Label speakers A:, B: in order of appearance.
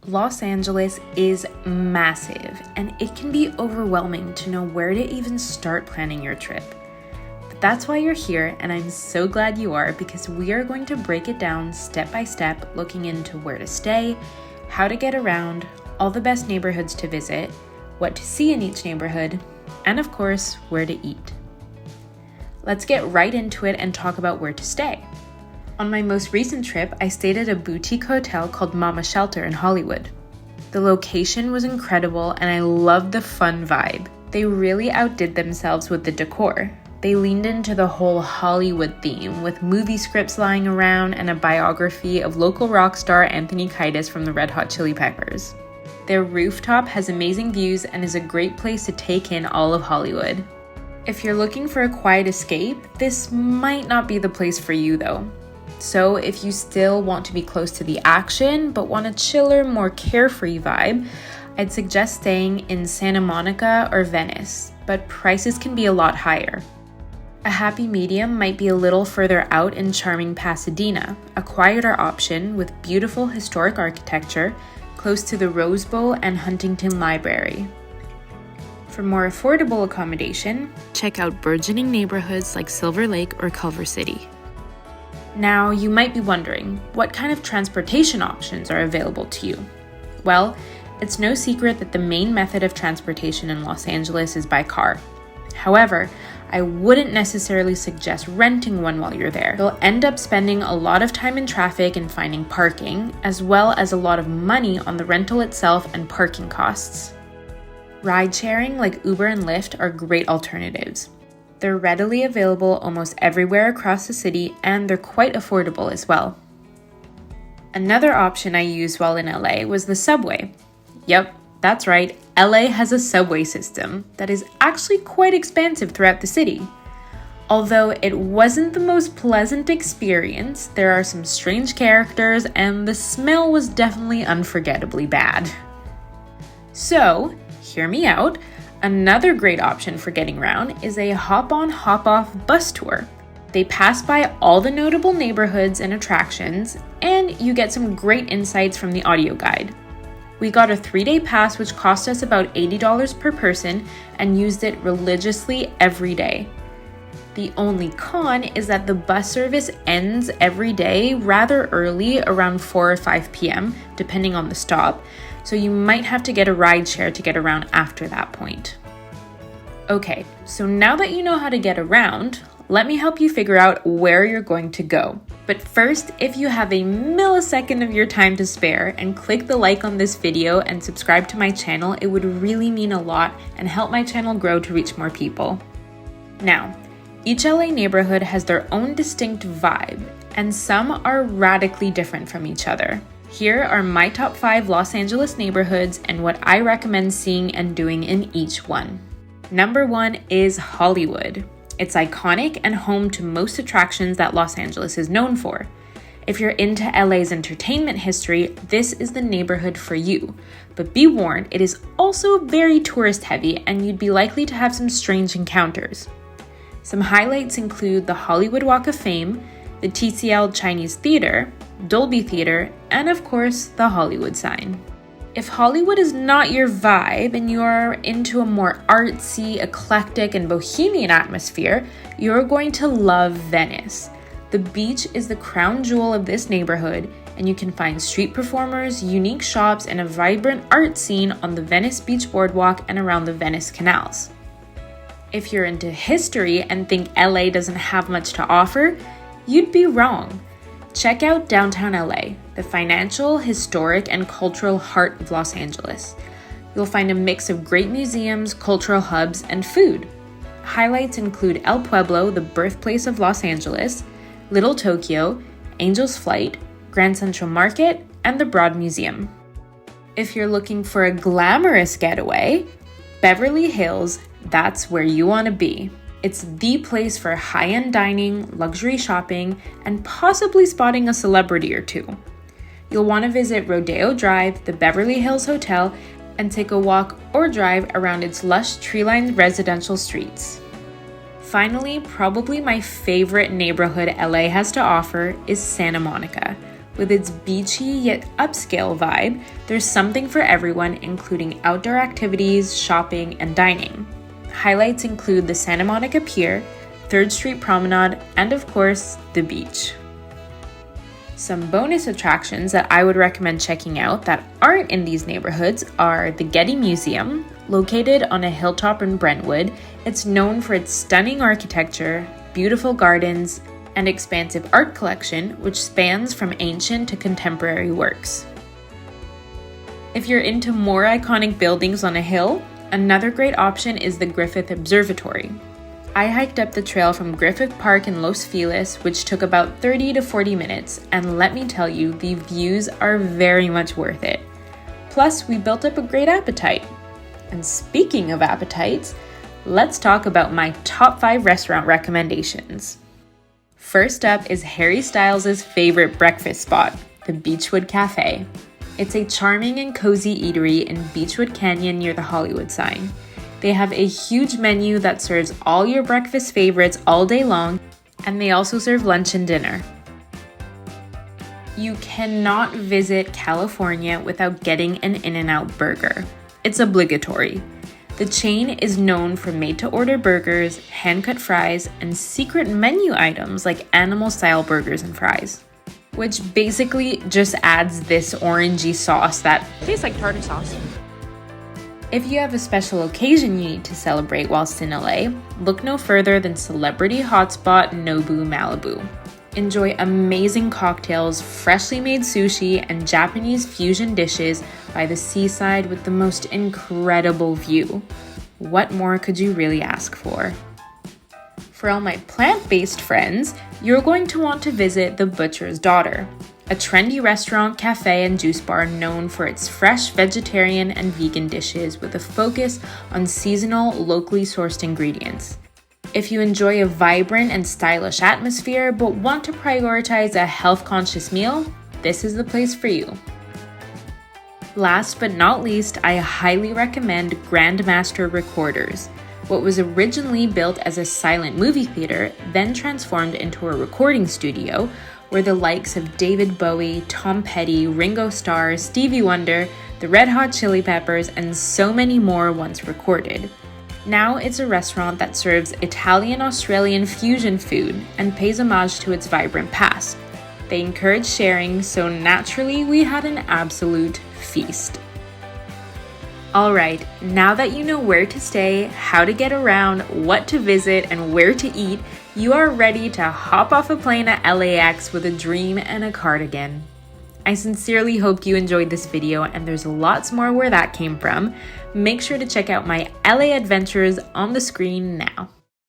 A: Los Angeles is massive, and it can be overwhelming to know where to even start planning your trip. But that's why you're here, and I'm so glad you are, because we are going to break it down step by step, looking into where to stay, how to get around, all the best neighborhoods to visit, what to see in each neighborhood, and of course, where to eat. Let's get right into it and talk about where to stay. On my most recent trip, I stayed at a boutique hotel called Mama Shelter in Hollywood. The location was incredible and I loved the fun vibe. They really outdid themselves with the decor. They leaned into the whole Hollywood theme with movie scripts lying around and a biography of local rock star Anthony Kiedis from the Red Hot Chili Peppers. Their rooftop has amazing views and is a great place to take in all of Hollywood. If you're looking for a quiet escape, this might not be the place for you though. So if you still want to be close to the action, but want a chiller, more carefree vibe, I'd suggest staying in Santa Monica or Venice, but prices can be a lot higher. A happy medium might be a little further out in charming Pasadena, a quieter option with beautiful historic architecture, close to the Rose Bowl and Huntington Library. For more affordable accommodation, check out burgeoning neighborhoods like Silver Lake or Culver City. Now, you might be wondering, what kind of transportation options are available to you? Well, it's no secret that the main method of transportation in Los Angeles is by car. However, I wouldn't necessarily suggest renting one while you're there. You'll end up spending a lot of time in traffic and finding parking, as well as a lot of money on the rental itself and parking costs. Ride sharing like Uber and Lyft are great alternatives. They're readily available almost everywhere across the city, and they're quite affordable as well. Another option I used while in LA was the subway. Yep, that's right, LA has a subway system that is actually quite expansive throughout the city. Although it wasn't the most pleasant experience, there are some strange characters and the smell was definitely unforgettably bad. So, hear me out. Another great option for getting around is a hop-on, hop-off bus tour. They pass by all the notable neighborhoods and attractions, and you get some great insights from the audio guide. We got a 3-day pass which cost us about $80 per person and used it religiously every day. The only con is that the bus service ends every day rather early, around 4 or 5 p.m., depending on the stop, so you might have to get a rideshare to get around after that point. Okay, so now that you know how to get around, let me help you figure out where you're going to go. But first, if you have a millisecond of your time to spare and click the like on this video and subscribe to my channel, it would really mean a lot and help my channel grow to reach more people. Now, each LA neighborhood has their own distinct vibe, and some are radically different from each other. Here are my top 5 Los Angeles neighborhoods and what I recommend seeing and doing in each one. Number 1 is Hollywood. It's iconic and home to most attractions that Los Angeles is known for. If you're into LA's entertainment history, this is the neighborhood for you. But be warned, it is also very tourist heavy and you'd be likely to have some strange encounters. Some highlights include the Hollywood Walk of Fame, the TCL Chinese Theater, Dolby Theater, and of course, the Hollywood sign. If Hollywood is not your vibe and you are into a more artsy, eclectic, and bohemian atmosphere, you're going to love Venice. The beach is the crown jewel of this neighborhood, and you can find street performers, unique shops, and a vibrant art scene on the Venice Beach Boardwalk and around the Venice canals. If you're into history and think LA doesn't have much to offer, you'd be wrong. Check out downtown LA, the financial, historic, and cultural heart of Los Angeles. You'll find a mix of great museums, cultural hubs, and food. Highlights include El Pueblo, the birthplace of Los Angeles, Little Tokyo, Angel's Flight, Grand Central Market, and the Broad Museum. If you're looking for a glamorous getaway, Beverly Hills, that's where you want to be. It's the place for high-end dining, luxury shopping, and possibly spotting a celebrity or two. You'll want to visit Rodeo Drive, the Beverly Hills Hotel, and take a walk or drive around its lush tree-lined residential streets. Finally, probably my favorite neighborhood LA has to offer is Santa Monica, With its beachy yet upscale vibe, there's something for everyone, including outdoor activities, shopping, and dining. Highlights include the Santa Monica Pier, 3rd Street Promenade, and of course, the beach. Some bonus attractions that I would recommend checking out that aren't in these neighborhoods are the Getty Museum. Located on a hilltop in Brentwood, it's known for its stunning architecture, beautiful gardens, and expansive art collection, which spans from ancient to contemporary works. If you're into more iconic buildings on a hill, another great option is the Griffith Observatory. I hiked up the trail from Griffith Park in Los Feliz, which took about 30 to 40 minutes, and let me tell you, the views are very much worth it. Plus, we built up a great appetite. And speaking of appetites, let's talk about my top 5 restaurant recommendations. First up is Harry Styles' favorite breakfast spot, the Beechwood Cafe. It's a charming and cozy eatery in Beechwood Canyon near the Hollywood sign. They have a huge menu that serves all your breakfast favorites all day long, and they also serve lunch and dinner. You cannot visit California without getting an In-N-Out burger. It's obligatory. The chain is known for made-to-order burgers, hand-cut fries, and secret menu items like animal-style burgers and fries, which basically just adds this orangey sauce that tastes like tartar sauce. If you have a special occasion you need to celebrate whilst in LA, look no further than celebrity hotspot Nobu Malibu. Enjoy amazing cocktails, freshly made sushi, and Japanese fusion dishes by the seaside with the most incredible view. What more could you really ask for? For all my plant-based friends, you're going to want to visit The Butcher's Daughter, a trendy restaurant, cafe, and juice bar known for its fresh vegetarian and vegan dishes with a focus on seasonal, locally sourced ingredients. If you enjoy a vibrant and stylish atmosphere but want to prioritize a health-conscious meal, this is the place for you. Last but not least, I highly recommend Grandmaster Recorders. What was originally built as a silent movie theater, then transformed into a recording studio, where the likes of David Bowie, Tom Petty, Ringo Starr, Stevie Wonder, the Red Hot Chili Peppers, and so many more once recorded. Now it's a restaurant that serves Italian-Australian fusion food and pays homage to its vibrant past. They encourage sharing, so naturally we had an absolute feast. Alright, now that you know where to stay, how to get around, what to visit, and where to eat, you are ready to hop off a plane at LAX with a dream and a cardigan. I sincerely hope you enjoyed this video, and there's lots more where that came from. Make sure to check out my LA adventures on the screen now.